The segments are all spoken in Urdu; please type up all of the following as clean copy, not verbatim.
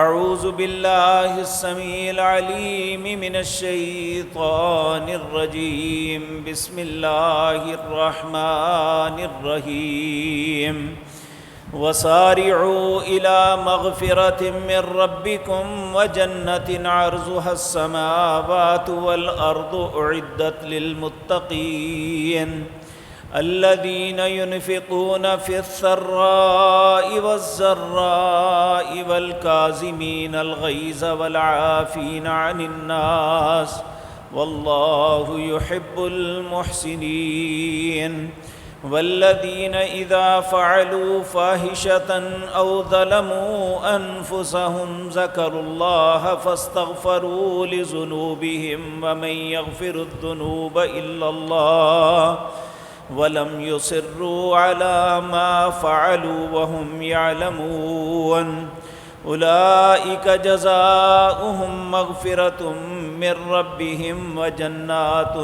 اعوذ باللہ السمیع العلیم من الشیطان الرجیم بسم اللہ الرحمن الرحیم وسارعوا إلى مغفرة من ربكم وجنة عرضها السماوات والأرض أعدت للمتقين الذين ينفقون في السراء والضراء والكاظمين الغيظ والعافين عن الناس والله يحب المحسنين والذين إذا فعلوا فاحشة أو ظلموا أنفسهم ذكروا الله فاستغفروا لذنوبهم ومن يغفر الذنوب إلا الله ولم يصروا على ما فعلوا وهم يعلمون أولئك جزاؤهم مغفرة من ربهم وجنات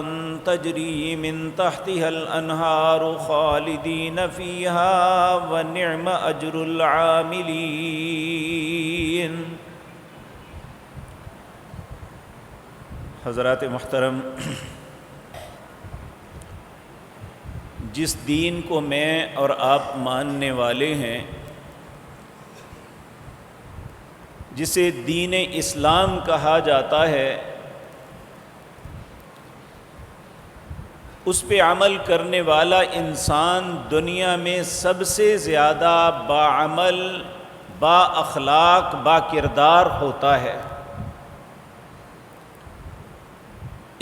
تجري من تحتها الأنهار خالدين فيها ونعم أجر العاملين۔ حضرات محترم، جس دین کو میں اور آپ ماننے والے ہیں، جسے دین اسلام کہا جاتا ہے، اس پہ عمل کرنے والا انسان دنیا میں سب سے زیادہ باعمل، با اخلاق، با کردار ہوتا ہے۔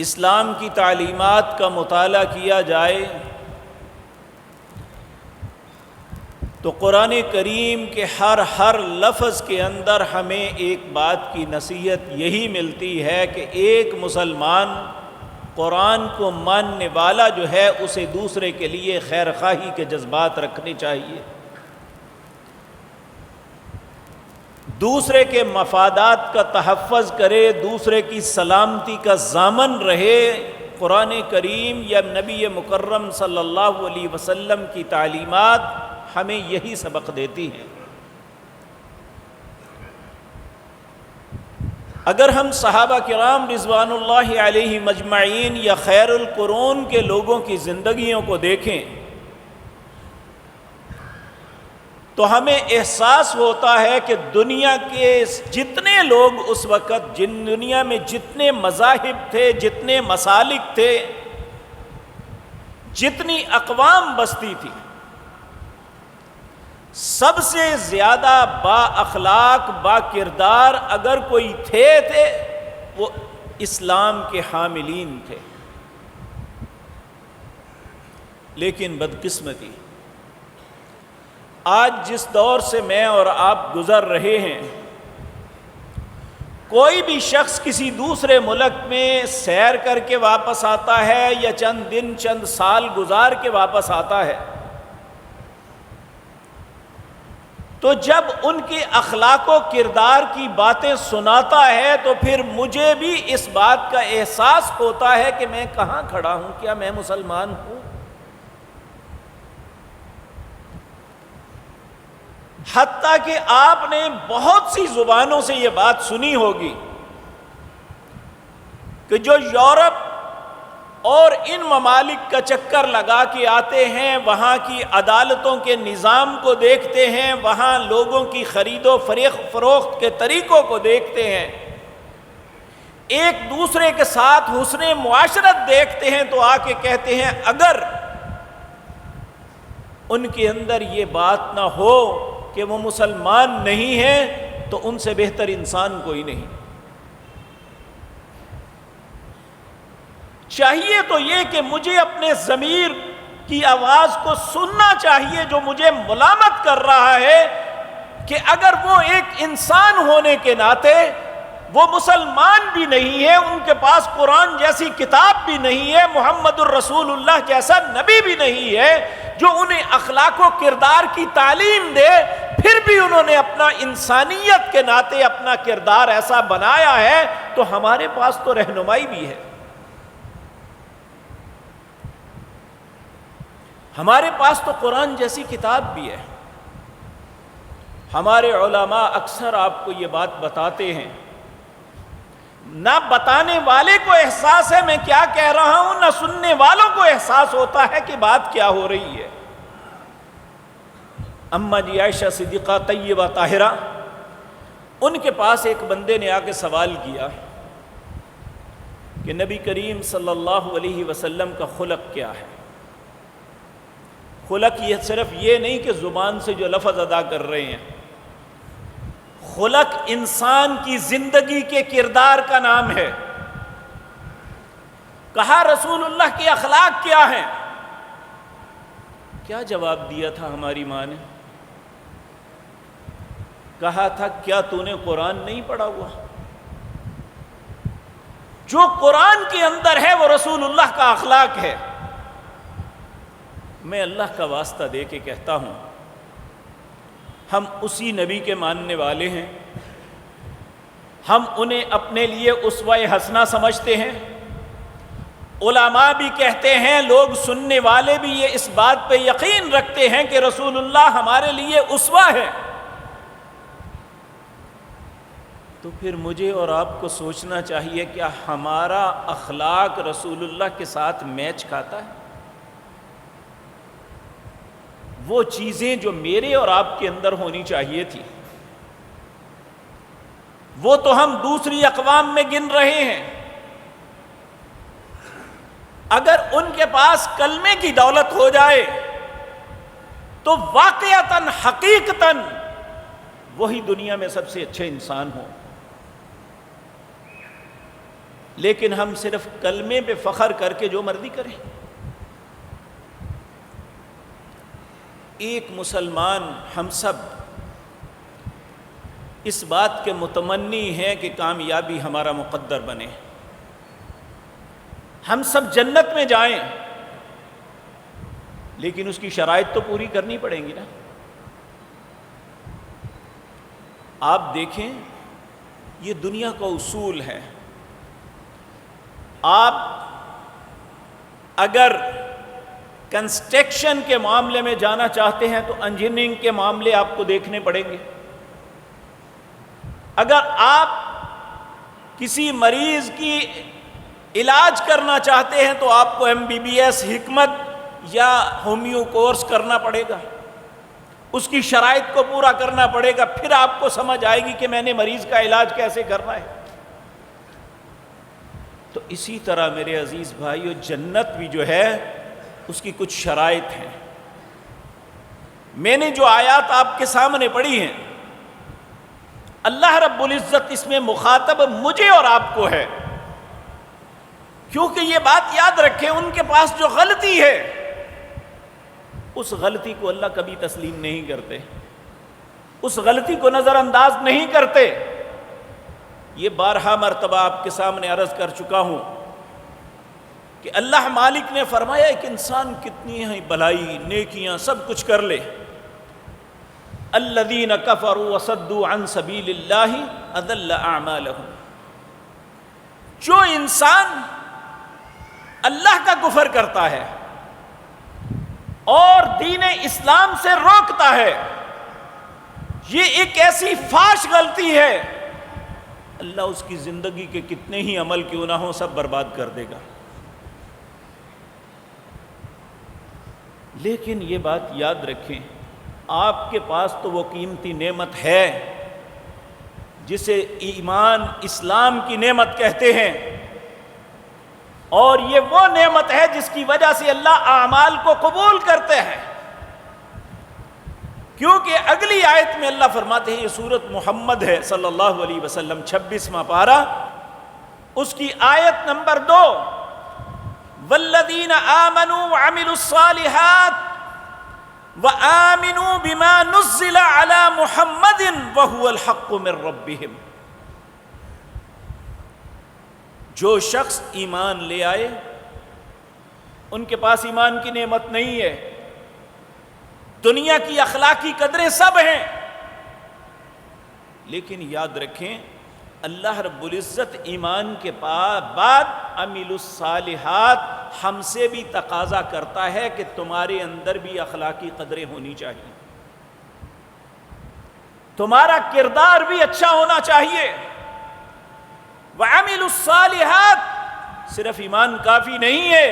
اسلام کی تعلیمات کا مطالعہ کیا جائے تو قرآن کریم کے ہر لفظ کے اندر ہمیں ایک بات کی نصیحت یہی ملتی ہے کہ ایک مسلمان قرآن کو ماننے والا جو ہے اسے دوسرے کے لیے خیر خواہی کے جذبات رکھنے چاہیے، دوسرے کے مفادات کا تحفظ کرے، دوسرے کی سلامتی کا ضامن رہے۔ قرآن کریم یا نبی مکرم صلی اللہ علیہ وسلم کی تعلیمات ہمیں یہی سبق دیتی ہیں۔ اگر ہم صحابہ کرام رضوان اللہ علیہ مجمعین یا خیر القرون کے لوگوں کی زندگیوں کو دیکھیں تو ہمیں احساس ہوتا ہے کہ دنیا کے جتنے لوگ اس وقت دنیا میں جتنے مذاہب تھے، جتنے مسالک تھے، جتنی اقوام بستی تھی، سب سے زیادہ با اخلاق، با کردار اگر کوئی تھے وہ اسلام کے حاملین تھے۔ لیکن بدقسمتی آج جس دور سے میں اور آپ گزر رہے ہیں، کوئی بھی شخص کسی دوسرے ملک میں سیر کر کے واپس آتا ہے یا چند دن چند سال گزار کے واپس آتا ہے تو جب ان کی اخلاق و کردار کی باتیں سناتا ہے تو پھر مجھے بھی اس بات کا احساس ہوتا ہے کہ میں کہاں کھڑا ہوں، کیا میں مسلمان ہوں؟ حتیٰ کہ آپ نے بہت سی زبانوں سے یہ بات سنی ہوگی کہ جو یورپ اور ان ممالک کا چکر لگا کے آتے ہیں، وہاں کی عدالتوں کے نظام کو دیکھتے ہیں، وہاں لوگوں کی خرید و فروخت کے طریقوں کو دیکھتے ہیں، ایک دوسرے کے ساتھ حسن معاشرت دیکھتے ہیں تو آ کے کہتے ہیں اگر ان کے اندر یہ بات نہ ہو کہ وہ مسلمان نہیں ہیں تو ان سے بہتر انسان کوئی نہیں۔ چاہیے تو یہ کہ مجھے اپنے ضمیر کی آواز کو سننا چاہیے جو مجھے ملامت کر رہا ہے کہ اگر وہ ایک انسان ہونے کے ناطے وہ مسلمان بھی نہیں ہے، ان کے پاس قرآن جیسی کتاب بھی نہیں ہے، محمد الرسول اللہ جیسا نبی بھی نہیں ہے جو انہیں اخلاق و کردار کی تعلیم دے، پھر بھی انہوں نے اپنا انسانیت کے ناطے اپنا کردار ایسا بنایا ہے، تو ہمارے پاس تو رہنمائی بھی ہے، ہمارے پاس تو قرآن جیسی کتاب بھی ہے۔ ہمارے علماء اکثر آپ کو یہ بات بتاتے ہیں، نہ بتانے والے کو احساس ہے میں کیا کہہ رہا ہوں، نہ سننے والوں کو احساس ہوتا ہے کہ بات کیا ہو رہی ہے۔ اماں جی عائشہ صدیقہ طیبہ طاہرہ، ان کے پاس ایک بندے نے آ کے سوال کیا کہ نبی کریم صلی اللہ علیہ وسلم کا خلق کیا ہے؟ خلق یہ صرف یہ نہیں کہ زبان سے جو لفظ ادا کر رہے ہیں، خلق انسان کی زندگی کے کردار کا نام ہے۔ کہا رسول اللہ کے اخلاق کیا ہیں؟ کیا جواب دیا تھا ہماری ماں نے؟ کہا تھا کیا تو نے قرآن نہیں پڑھا ہوا؟ جو قرآن کے اندر ہے وہ رسول اللہ کا اخلاق ہے۔ میں اللہ کا واسطہ دے کے کہتا ہوں، ہم اسی نبی کے ماننے والے ہیں، ہم انہیں اپنے لیے اسوہ حسنہ سمجھتے ہیں۔ علماء بھی کہتے ہیں، لوگ سننے والے بھی یہ اس بات پہ یقین رکھتے ہیں کہ رسول اللہ ہمارے لیے اسوہ ہے۔ تو پھر مجھے اور آپ کو سوچنا چاہیے کیا ہمارا اخلاق رسول اللہ کے ساتھ میچ کھاتا ہے؟ وہ چیزیں جو میرے اور آپ کے اندر ہونی چاہیے تھی، وہ تو ہم دوسری اقوام میں گن رہے ہیں۔ اگر ان کے پاس کلمے کی دولت ہو جائے تو واقعتاً حقیقتاً وہی دنیا میں سب سے اچھے انسان ہوں، لیکن ہم صرف کلمے پہ فخر کر کے جو مرضی کریں۔ ایک مسلمان ہم سب اس بات کے متمنی ہیں کہ کامیابی ہمارا مقدر بنے، ہم سب جنت میں جائیں، لیکن اس کی شرائط تو پوری کرنی پڑیں گی نا۔ آپ دیکھیں، یہ دنیا کا اصول ہے، آپ اگر کنسٹرکشن کے معاملے میں جانا چاہتے ہیں تو انجینئرنگ کے معاملے آپ کو دیکھنے پڑیں گے۔ اگر آپ کسی مریض کی علاج کرنا چاہتے ہیں تو آپ کو MBBS حکمت یا ہومیو کورس کرنا پڑے گا، اس کی شرائط کو پورا کرنا پڑے گا، پھر آپ کو سمجھ آئے گی کہ میں نے مریض کا علاج کیسے کرنا ہے۔ تو اسی طرح میرے عزیز بھائیو، جنت بھی جو ہے اس کی کچھ شرائط ہیں۔ میں نے جو آیات آپ کے سامنے پڑھی ہیں، اللہ رب العزت اس میں مخاطب مجھے اور آپ کو ہے، کیونکہ یہ بات یاد رکھیں، ان کے پاس جو غلطی ہے اس غلطی کو اللہ کبھی تسلیم نہیں کرتے، اس غلطی کو نظر انداز نہیں کرتے۔ یہ بارہا مرتبہ آپ کے سامنے عرض کر چکا ہوں کہ اللہ مالک نے فرمایا ایک انسان کتنی ہیں بھلائی نیکیاں سب کچھ کر لے، الذین کفروا وصدوا عن سبیل اللہ اضل اعمالہم، جو انسان اللہ کا کفر کرتا ہے اور دین اسلام سے روکتا ہے، یہ ایک ایسی فاش غلطی ہے، اللہ اس کی زندگی کے کتنے ہی عمل کیوں نہ ہوں سب برباد کر دے گا۔ لیکن یہ بات یاد رکھیں، آپ کے پاس تو وہ قیمتی نعمت ہے جسے ایمان اسلام کی نعمت کہتے ہیں، اور یہ وہ نعمت ہے جس کی وجہ سے اللہ اعمال کو قبول کرتے ہیں، کیونکہ اگلی آیت میں اللہ فرماتے ہیں، یہ سورۃ محمد ہے صلی اللہ علیہ وسلم 26واں پارہ، اس کی آیت نمبر 2، والذین آمنوا وعملوا الصالحات وآمنوا بما نزل علی محمد وهو الحق من ربهم، جو شخص ایمان لے آئے، ان کے پاس ایمان کی نعمت نہیں ہے، دنیا کی اخلاقی قدریں سب ہیں، لیکن یاد رکھیں اللہ رب العزت ایمان کے بعد عمل الصالحات ہم سے بھی تقاضا کرتا ہے کہ تمہارے اندر بھی اخلاقی قدریں ہونی چاہیے۔ تمہارا کردار بھی اچھا ہونا چاہیے۔ وَعَمِلُوا الصَّالِحَاتِ، صرف ایمان کافی نہیں ہے،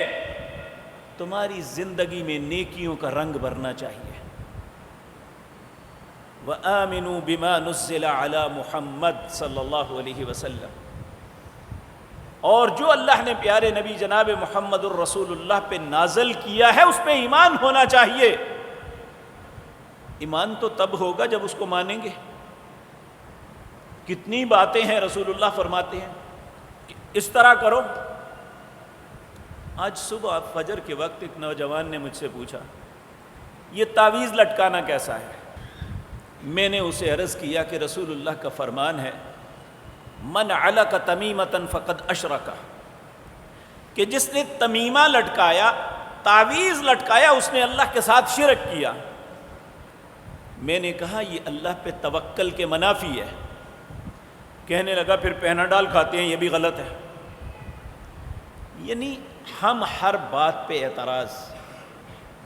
تمہاری زندگی میں نیکیوں کا رنگ بھرنا چاہیے۔ وَآمِنُوا بِمَا نُزِّلَ عَلَى مُحَمَّدٍ صلی اللہ علیہ وسلم، اور جو اللہ نے پیارے نبی جناب محمد الرسول اللہ پہ نازل کیا ہے اس پہ ایمان ہونا چاہیے۔ ایمان تو تب ہوگا جب اس کو مانیں گے۔ کتنی باتیں ہیں رسول اللہ فرماتے ہیں کہ اس طرح کرو۔ آج صبح فجر کے وقت ایک نوجوان نے مجھ سے پوچھا یہ تعویذ لٹکانا کیسا ہے؟ میں نے اسے عرض کیا کہ رسول اللہ کا فرمان ہے من علق تمیمۃ فقد اشرک، کہ جس نے تمیمہ لٹکایا، تعویذ لٹکایا، اس نے اللہ کے ساتھ شرک کیا۔ میں نے کہا یہ اللہ پہ توکل کے منافی ہے۔ کہنے لگا پھر پیناڈال کھاتے ہیں یہ بھی غلط ہے۔ یعنی ہم ہر بات پہ اعتراض،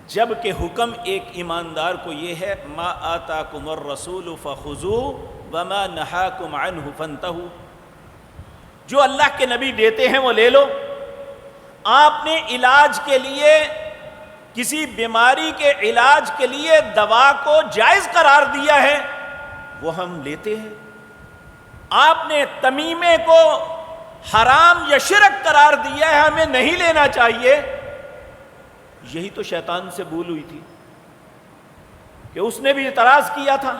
جب کہ حکم ایک ایماندار کو یہ ہے ما آتاکم الرسول فخذوہ وما نہاکم عنہ فانتہوا، جو اللہ کے نبی دیتے ہیں وہ لے لو۔ آپ نے علاج کے لیے، کسی بیماری کے علاج کے لیے دوا کو جائز قرار دیا ہے، وہ ہم لیتے ہیں۔ آپ نے تمیمے کو حرام یا شرک قرار دیا ہے، ہمیں نہیں لینا چاہیے۔ یہی تو شیطان سے بھول ہوئی تھی کہ اس نے بھی اعتراض کیا تھا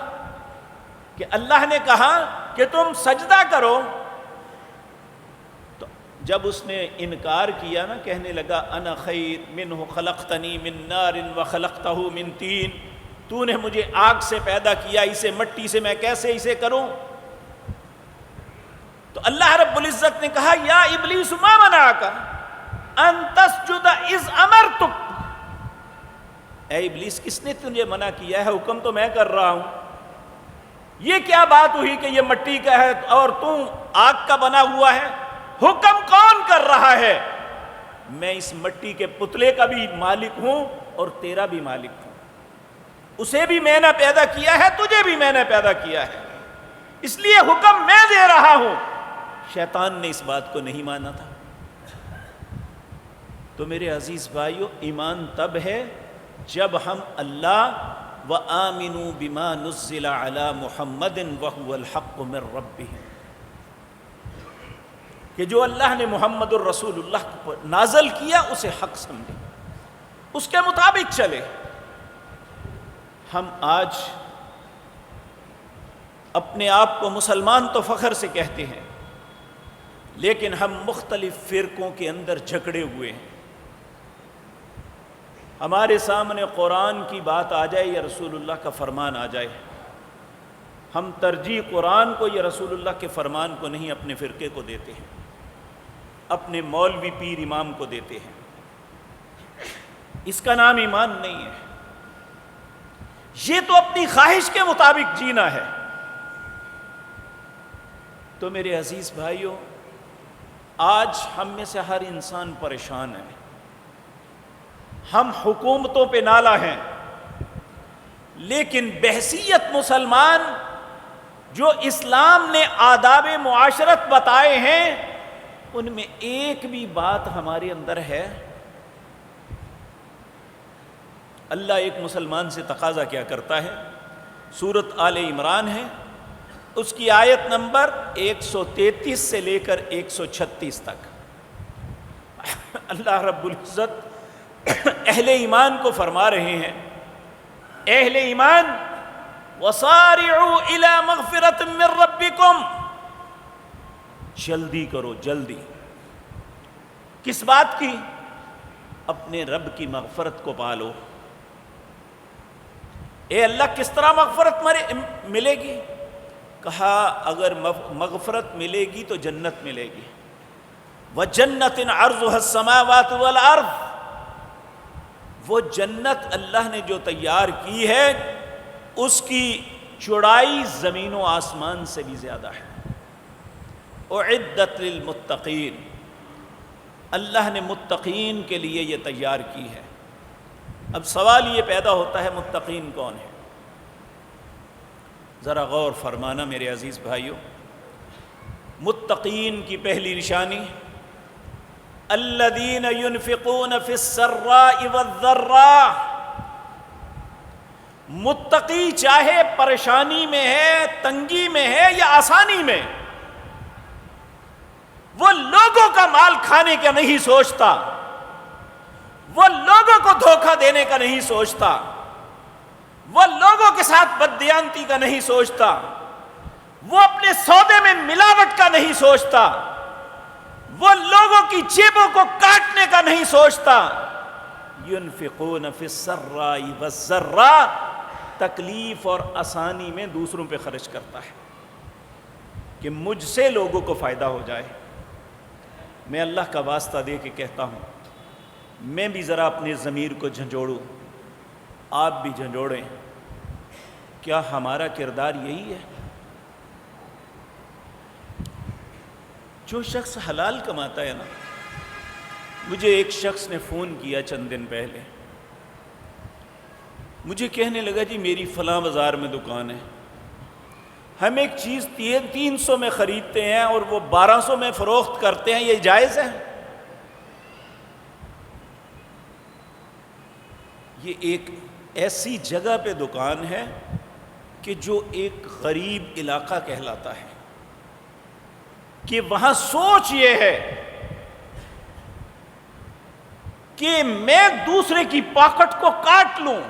کہ اللہ نے کہا کہ تم سجدہ کرو، تو جب اس نے انکار کیا نا، کہنے لگا انا خیر منہ خلقتنی من نار وخلقتہ من طین، تو نے مجھے آگ سے پیدا کیا، اسے مٹی سے میں کیسے اسے کروں؟ تو اللہ رب العزت نے کہا یا ابلیس ما منعک ان تسجد اذ امرتک، اے ابلیس کس نے تجھے منع کیا ہے؟ حکم تو میں کر رہا ہوں۔ یہ کیا بات ہوئی کہ یہ مٹی کا ہے اور تم آگ کا بنا ہوا ہے؟ حکم کون کر رہا ہے؟ میں اس مٹی کے پتلے کا بھی مالک ہوں اور تیرا بھی مالک ہوں، اسے بھی میں نے پیدا کیا ہے، تجھے بھی میں نے پیدا کیا ہے، اس لیے حکم میں دے رہا ہوں۔ شیطان نے اس بات کو نہیں مانا تھا۔ تو میرے عزیز بھائیو، ایمان تب ہے جب ہم اللہ وَآمِنُوا بِمَا نُزِّلَ عَلَى مُحَمَّدٍ وَهُوَ الْحَقُّ مِن رَبِّهِمْ، کہ جو اللہ نے محمد الرسول اللہ کو نازل کیا اسے حق سمجھے، اس کے مطابق چلے۔ ہم آج اپنے آپ کو مسلمان تو فخر سے کہتے ہیں، لیکن ہم مختلف فرقوں کے اندر جھگڑے ہوئے ہیں۔ ہمارے سامنے قرآن کی بات آ جائے یا رسول اللہ کا فرمان آ جائے، ہم ترجیح قرآن کو یا رسول اللہ کے فرمان کو نہیں، اپنے فرقے کو دیتے ہیں، اپنے مولوی پیر امام کو دیتے ہیں۔ اس کا نام ایمان نہیں ہے، یہ تو اپنی خواہش کے مطابق جینا ہے۔ تو میرے عزیز بھائیوں، آج ہم میں سے ہر انسان پریشان ہے، ہم حکومتوں پہ نالا ہیں، لیکن بحیثیت مسلمان جو اسلام نے آداب معاشرت بتائے ہیں ان میں ایک بھی بات ہمارے اندر ہے۔ اللہ ایک مسلمان سے تقاضا کیا کرتا ہے، سورۃ آل عمران ہے، اس کی آیت نمبر 133 سے لے کر 136 تک اللہ رب العزت اہل ایمان کو فرما رہے ہیں، اہل ایمان وَصَارِعُوا إِلَى مَغْفِرَةٍ مِّن رَبِّكُمْ، جلدی کرو، جلدی۔ کس بات کی؟ اپنے رب کی مغفرت کو پالو۔ اے اللہ کس طرح مغفرت ملے گی؟ کہا اگر مغفرت ملے گی تو جنت ملے گی، وَجَنَّةٍ عَرْضُهَا السَّمَاوَاتُ وَالْأَرْضُ، وہ جنت اللہ نے جو تیار کی ہے اس کی چوڑائی زمین و آسمان سے بھی زیادہ ہے۔ اعدت للمتقین، اللہ نے متقین کے لیے یہ تیار کی ہے۔ اب سوال یہ پیدا ہوتا ہے متقین کون ہے؟ ذرا غور فرمانا میرے عزیز بھائیوں، متقین کی پہلی نشانی الذین ينفقون فی السراء والضراء، متقی چاہے پریشانی میں ہے، تنگی میں ہے یا آسانی میں، وہ لوگوں کا مال کھانے کا نہیں سوچتا، وہ لوگوں کو دھوکہ دینے کا نہیں سوچتا، وہ لوگوں کے ساتھ بددیانتی کا نہیں سوچتا، وہ اپنے سودے میں ملاوٹ کا نہیں سوچتا، وہ لوگوں کی جیبوں کو کاٹنے کا نہیں سوچتا۔ ينفقون فی السراء والضراء، تکلیف اور آسانی میں دوسروں پہ خرچ کرتا ہے کہ مجھ سے لوگوں کو فائدہ ہو جائے۔ میں اللہ کا واسطہ دے کے کہتا ہوں، میں بھی ذرا اپنے ضمیر کو جھنجھوڑوں، آپ بھی جھنجھوڑیں، کیا ہمارا کردار یہی ہے؟ جو شخص حلال کماتا ہے نا، مجھے ایک شخص نے فون کیا چند دن پہلے، مجھے کہنے لگا جی میری فلاں بازار میں دکان ہے، ہم ایک چیز 300 میں خریدتے ہیں اور وہ 1200 میں فروخت کرتے ہیں، یہ جائز ہے؟ یہ ایک ایسی جگہ پہ دکان ہے کہ جو ایک غریب علاقہ کہلاتا ہے، کہ وہاں سوچ یہ ہے کہ میں دوسرے کی پاکٹ کو کاٹ لوں،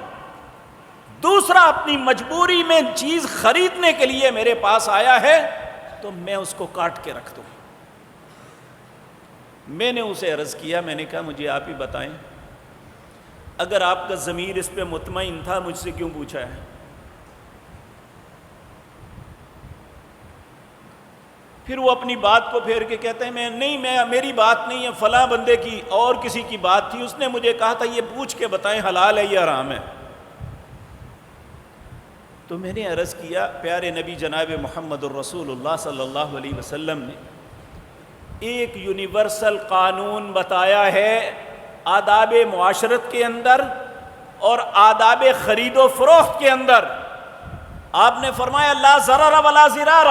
دوسرا اپنی مجبوری میں چیز خریدنے کے لیے میرے پاس آیا ہے تو میں اس کو کاٹ کے رکھ دوں۔ میں نے اسے عرض کیا، میں نے کہا مجھے آپ ہی بتائیں، اگر آپ کا ضمیر اس پہ مطمئن تھا مجھ سے کیوں پوچھا ہے؟ پھر وہ اپنی بات کو پھیر کے کہتے ہیں میں میری بات نہیں ہے، فلاں بندے کی اور کسی کی بات تھی، اس نے مجھے کہا تھا یہ پوچھ کے بتائیں حلال ہے یا حرام ہے۔ تو میں نے عرض کیا، پیارے نبی جناب محمد الرسول اللہ صلی اللہ علیہ وسلم نے ایک یونیورسل قانون بتایا ہے آداب معاشرت کے اندر اور آداب خرید و فروخت کے اندر۔ آپ نے فرمایا لا ضرر ولا ضرار،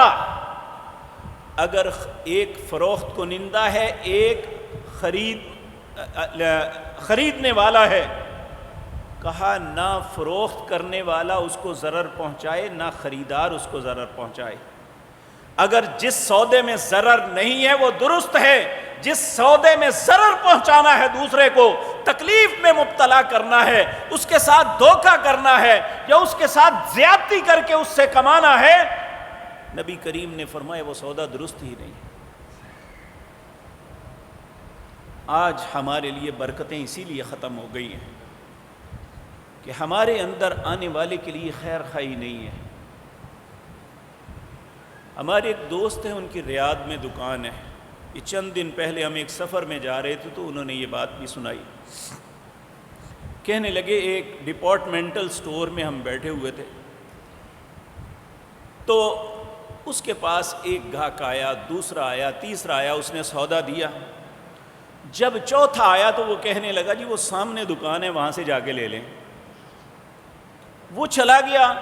اگر ایک فروخت کنندہ ہے، ایک خریدنے والا ہے، کہا نہ فروخت کرنے والا اس کو ضرر پہنچائے نہ خریدار اس کو ضرر پہنچائے۔ اگر جس سودے میں ضرر نہیں ہے وہ درست ہے، جس سودے میں ضرر پہنچانا ہے دوسرے کو، تکلیف میں مبتلا کرنا ہے، اس کے ساتھ دھوکہ کرنا ہے یا اس کے ساتھ زیادتی کر کے اس سے کمانا ہے، نبی کریم نے فرمایا وہ سودا درست ہی نہیں۔ آج ہمارے لیے برکتیں اسی لیے ختم ہو گئی ہیں کہ ہمارے اندر آنے والے کے لیے خیر خواہی نہیں ہے۔ ہمارے ایک دوست ہیں، ان کی ریاض میں دکان ہے، یہ چند دن پہلے ہم ایک سفر میں جا رہے تھے تو انہوں نے یہ بات بھی سنائی، کہنے لگے ایک ڈپارٹمنٹل سٹور میں ہم بیٹھے ہوئے تھے تو اس کے پاس ایک گاہک آیا، دوسرا آیا، تیسرا آیا، اس نے سودا دیا، جب چوتھا آیا تو وہ کہنے لگا جی وہ سامنے دکان ہے وہاں سے جا کے لے لیں۔ وہ چلا گیا،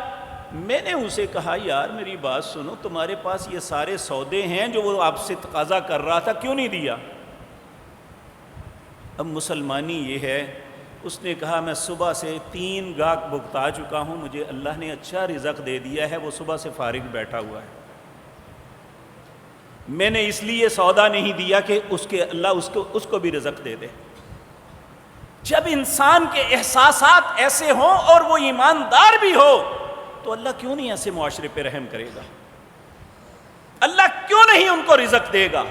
میں نے اسے کہا یار میری بات سنو، تمہارے پاس یہ سارے سودے ہیں جو وہ آپ سے تقاضا کر رہا تھا، کیوں نہیں دیا؟ اب مسلمانی یہ ہے، اس نے کہا میں صبح سے 3 گاہک بھگتا چکا ہوں، مجھے اللہ نے اچھا رزق دے دیا ہے، وہ صبح سے فارغ بیٹھا ہوا ہے، میں نے اس لیے سودا نہیں دیا کہ اللہ اس کو بھی رزق دے دے۔ جب انسان کے احساسات ایسے ہوں اور وہ ایماندار بھی ہو تو اللہ کیوں نہیں ایسے معاشرے پہ رحم کرے گا؟ اللہ کیوں نہیں ان کو رزق دے گا؟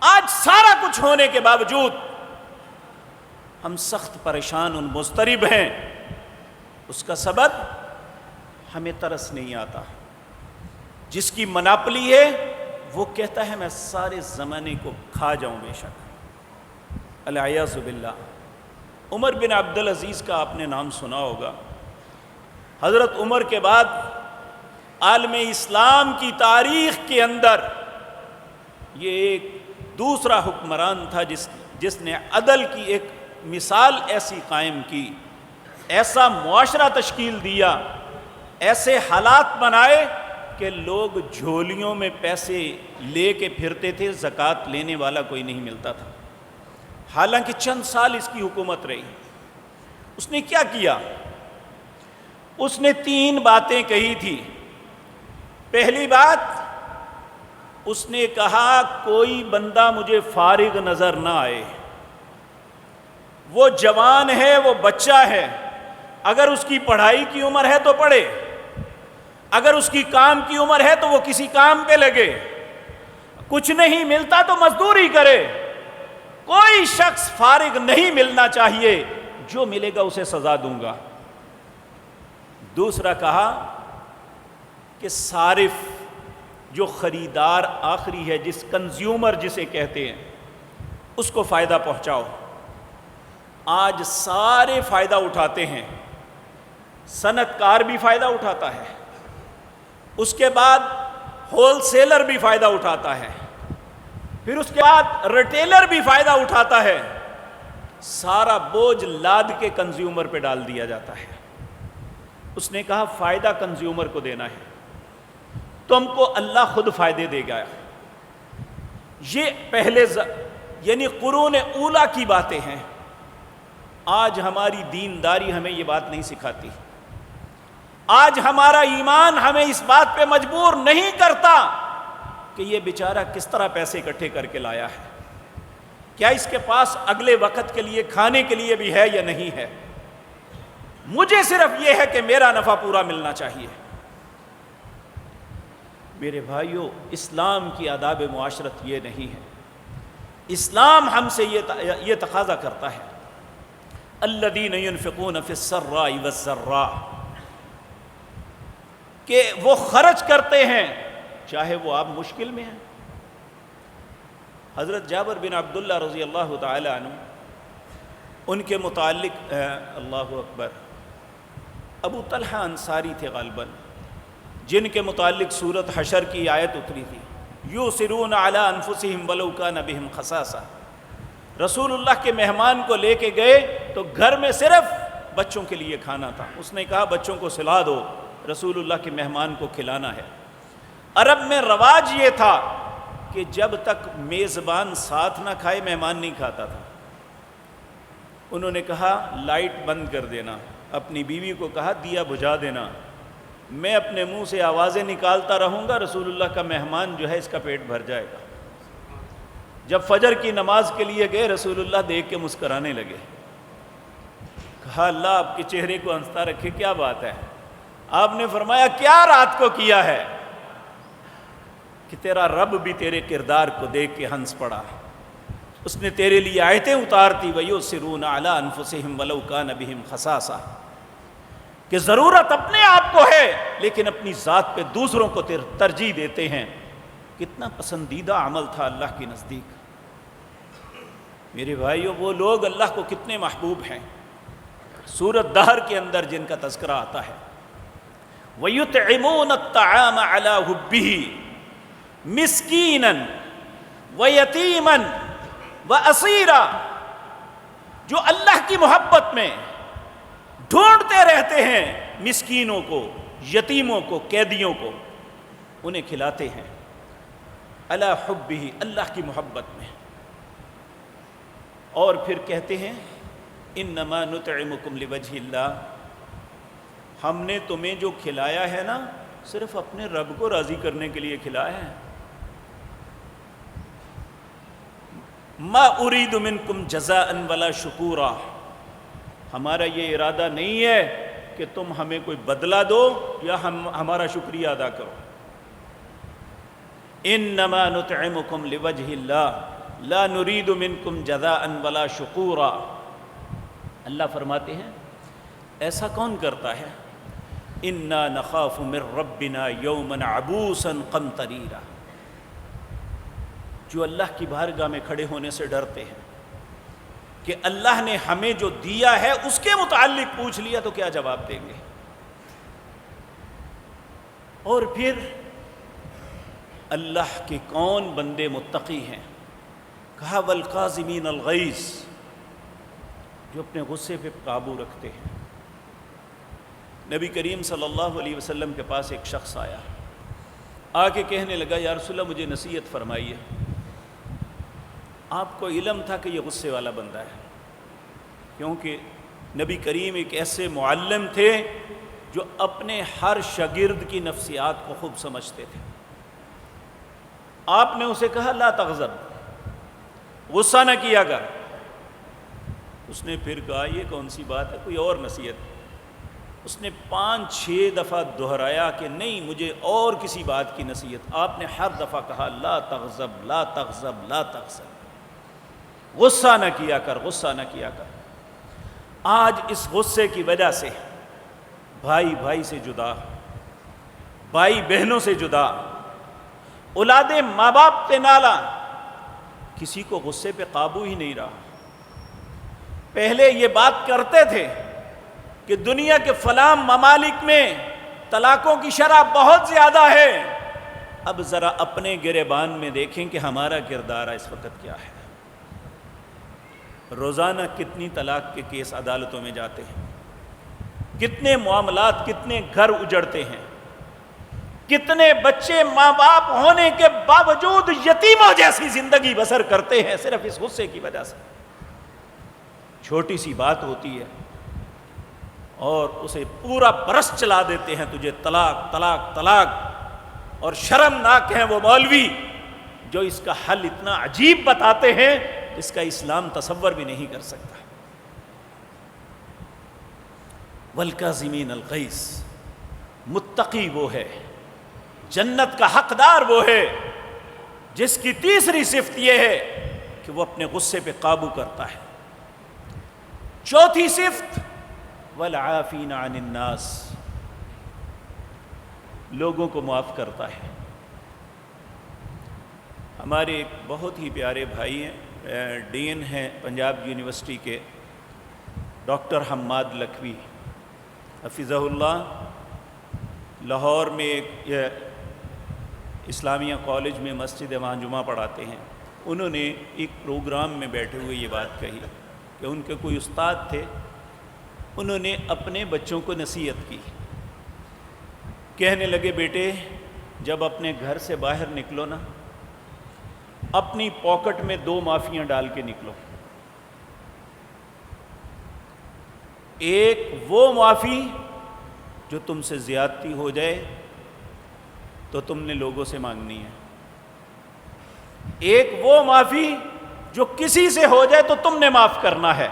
آج سارا کچھ ہونے کے باوجود ہم سخت پریشان اور مضطرب ہیں، اس کا سبب ہمیں ترس نہیں آتا۔ جس کی مناپلی ہے وہ کہتا ہے میں سارے زمانے کو کھا جاؤں بے شک، العیاذ باللہ۔ عمر بن عبدالعزیز کا آپ نے نام سنا ہوگا، حضرت عمر کے بعد عالم اسلام کی تاریخ کے اندر یہ ایک دوسرا حکمران تھا جس نے عدل کی ایک مثال ایسی قائم کی، ایسا معاشرہ تشکیل دیا ایسے حالات بنائے کہ لوگ جھولیوں میں پیسے لے کے پھرتے تھے، زکوٰۃ لینے والا کوئی نہیں ملتا تھا۔ حالانکہ چند سال اس کی حکومت رہی۔ اس نے کیا کیا؟ اس نے 3 باتیں کہی تھی۔ پہلی بات، اس نے کہا کوئی بندہ مجھے فارغ نظر نہ آئے، وہ جوان ہے، وہ بچہ ہے، اگر اس کی پڑھائی کی عمر ہے تو پڑھے، اگر اس کی کام کی عمر ہے تو وہ کسی کام پہ لگے، کچھ نہیں ملتا تو مزدوری کرے، کوئی شخص فارغ نہیں ملنا چاہیے، جو ملے گا اسے سزا دوں گا۔ دوسرا کہا کہ صارف، جو خریدار آخری ہے، جس کنزیومر جسے کہتے ہیں، اس کو فائدہ پہنچاؤ۔ آج سارے فائدہ اٹھاتے ہیں، صنعت کار بھی فائدہ اٹھاتا ہے، اس کے بعد ہول سیلر بھی فائدہ اٹھاتا ہے، پھر اس کے بعد ریٹیلر بھی فائدہ اٹھاتا ہے، سارا بوجھ لاد کے کنزیومر پہ ڈال دیا جاتا ہے۔ اس نے کہا فائدہ کنزیومر کو دینا ہے، تم کو اللہ خود فائدے دے گا۔ یہ پہلے یعنی قرون اولیٰ کی باتیں ہیں۔ آج ہماری دینداری ہمیں یہ بات نہیں سکھاتی، آج ہمارا ایمان ہمیں اس بات پہ مجبور نہیں کرتا کہ یہ بیچارہ کس طرح پیسے اکٹھے کر کے لایا ہے، کیا اس کے پاس اگلے وقت کے لیے کھانے کے لیے بھی ہے یا نہیں ہے۔ مجھے صرف یہ ہے کہ میرا نفع پورا ملنا چاہیے۔ میرے بھائیو، اسلام کی آداب معاشرت یہ نہیں ہے۔ اسلام ہم سے یہ تقاضا کرتا ہے، الذین ينفقون فی السراء والضراء، کہ وہ خرچ کرتے ہیں چاہے وہ آپ مشکل میں ہیں۔ حضرت جابر بن عبداللہ رضی اللہ تعالی عنہ، ان کے متعلق اللہ اکبر، ابو طلحہ انصاری تھے غالباً، جن کے متعلق سورۃ حشر کی آیت اتری تھی، یؤثرون علی انفسہم ولو کان بہم خصاصہ۔ رسول اللہ کے مہمان کو لے کے گئے تو گھر میں صرف بچوں کے لیے کھانا تھا، اس نے کہا بچوں کو سلا دو، رسول اللہ کے مہمان کو کھلانا ہے۔ عرب میں رواج یہ تھا کہ جب تک میزبان ساتھ نہ کھائے مہمان نہیں کھاتا تھا۔ انہوں نے کہا لائٹ بند کر دینا، اپنی بیوی کو کہا دیا بجھا دینا، میں اپنے منہ سے آوازیں نکالتا رہوں گا، رسول اللہ کا مہمان جو ہے اس کا پیٹ بھر جائے گا۔ جب فجر کی نماز کے لیے گئے، رسول اللہ دیکھ کے مسکرانے لگے، کہا اللہ آپ کے چہرے کو ہنستا رکھے، کیا بات ہے؟ آپ نے فرمایا کیا رات کو کیا ہے کہ تیرا رب بھی تیرے کردار کو دیکھ کے ہنس پڑا، اس نے تیرے لیے آیتیں اتارتی، وَيُؤْثِرُونَ عَلَىٰ أَنفُسِهِمْ وَلَوْ كَانَ بِهِمْ خَصَاصَةٌ، کہ ضرورت اپنے آپ کو ہے لیکن اپنی ذات پہ دوسروں کو ترجیح دیتے ہیں۔ کتنا پسندیدہ عمل تھا اللہ کے نزدیک۔ میرے بھائیو، وہ لوگ اللہ کو کتنے محبوب ہیں۔ سورۃ دہر کے اندر جن کا تذکرہ آتا ہے، وَيُطْعِمُونَ الطَّعَامَ عَلَىٰ حُبِّهِ مِسْكِينًا وَيَتِيمًا وَأَسِيرًا، جو اللہ کی محبت میں ڈھونڈتے رہتے ہیں مسکینوں کو، یتیموں کو، قیدیوں کو، انہیں کھلاتے ہیں، علی حبہ، اللہ کی محبت میں۔ اور پھر کہتے ہیں انما نطعمکم لوجہ اللہ، ہم نے تمہیں جو کھلایا ہے نا صرف اپنے رب کو راضی کرنے کے لیے کھلایا ہے، ما ارید منکم جزاء ولا شکورا، ہمارا یہ ارادہ نہیں ہے کہ تم ہمیں کوئی بدلہ دو یا ہمارا شکریہ ادا کرو۔ انما نطعمکم لوجہ اللہ لا نرید منکم جزاء ولا شکورا۔ اللہ فرماتے ہیں ایسا کون کرتا ہے؟ انا نخاف من ربنا یوما عبوسا قمطریرا، جو اللہ کی بارگاہ میں کھڑے ہونے سے ڈرتے ہیں کہ اللہ نے ہمیں جو دیا ہے اس کے متعلق پوچھ لیا تو کیا جواب دیں گے۔ اور پھر اللہ کے کون بندے متقی ہیں؟ کہا والقاظمین الغیظ، جو اپنے غصے پہ قابو رکھتے ہیں۔ نبی کریم صلی اللہ علیہ وسلم کے پاس ایک شخص آیا، آ کے کہنے لگا یا رسول اللہ مجھے نصیحت فرمائیے، آپ کو علم تھا کہ یہ غصے والا بندہ ہے، کیونکہ نبی کریم ایک ایسے معلم تھے جو اپنے ہر شاگرد کی نفسیات کو خوب سمجھتے تھے۔ آپ نے اسے کہا لا تغضب، غصہ نہ کیا کر۔ اس نے پھر کہا یہ کون سی بات ہے، کوئی اور نصیحت۔ اس نے 5-6 دفعہ دہرایا کہ نہیں مجھے اور کسی بات کی نصیحت۔ آپ نے ہر دفعہ کہا لا تغضب لا تغضب لا تغضب، غصہ نہ کیا کر، غصہ نہ کیا کر۔ آج اس غصے کی وجہ سے بھائی بھائی سے جدا، بھائی بہنوں سے جدا، اولادیں ماں باپ پہ نالا، کسی کو غصے پہ قابو ہی نہیں رہا۔ پہلے یہ بات کرتے تھے کہ دنیا کے فلاں ممالک میں طلاقوں کی شرح بہت زیادہ ہے، اب ذرا اپنے گریبان میں دیکھیں کہ ہمارا کردار اس وقت کیا ہے۔ روزانہ کتنی طلاق کے کیس عدالتوں میں جاتے ہیں، کتنے معاملات، کتنے گھر اجڑتے ہیں، کتنے بچے ماں باپ ہونے کے باوجود یتیموں جیسی زندگی بسر کرتے ہیں صرف اس غصے کی وجہ سے۔ چھوٹی سی بات ہوتی ہے اور اسے پورا برس چلا دیتے ہیں، تجھے طلاق طلاق طلاق، اور شرمناک ہیں وہ مولوی جو اس کا حل اتنا عجیب بتاتے ہیں اس کا اسلام تصور بھی نہیں کر سکتا۔ والکاظمین الغیظ، متقی وہ ہے، جنت کا حقدار وہ ہے جس کی تیسری صفت یہ ہے کہ وہ اپنے غصے پہ قابو کرتا ہے۔ چوتھی صفت والعافین عن الناس، لوگوں کو معاف کرتا ہے۔ ہمارے ایک بہت ہی پیارے بھائی ہیں، ڈین ہیں پنجاب یونیورسٹی کے، ڈاکٹر حماد لکھوی حفظہ اللہ، لاہور میں ایک اسلامیہ کالج میں مسجد وہاں جمعہ پڑھاتے ہیں۔ انہوں نے ایک پروگرام میں بیٹھے ہوئے یہ بات کہی کہ ان کے کوئی استاد تھے، انہوں نے اپنے بچوں کو نصیحت کی، کہنے لگے بیٹے جب اپنے گھر سے باہر نکلو نا، اپنی پاکٹ میں 2 معافیاں ڈال کے نکلو۔ ایک وہ معافی جو تم سے زیادتی ہو جائے تو تم نے لوگوں سے مانگنی ہے، ایک وہ معافی جو کسی سے ہو جائے تو تم نے معاف کرنا ہے،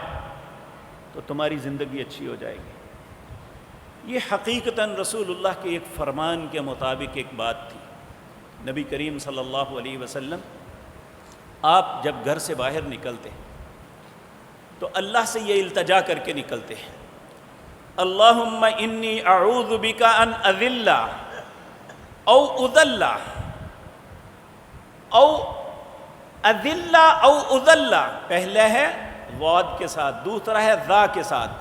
تو تمہاری زندگی اچھی ہو جائے گی۔ یہ حقیقتاً رسول اللہ کے ایک فرمان کے مطابق ایک بات تھی۔ نبی کریم صلی اللہ علیہ وسلم آپ جب گھر سے باہر نکلتے تو اللہ سے یہ التجا کر کے نکلتے ہیں، اللہم انی اعوذ بک ان اذل او اذل او اذل او اذل، پہلا ہے واد کے ساتھ، دوسرا ہے ذا کے ساتھ،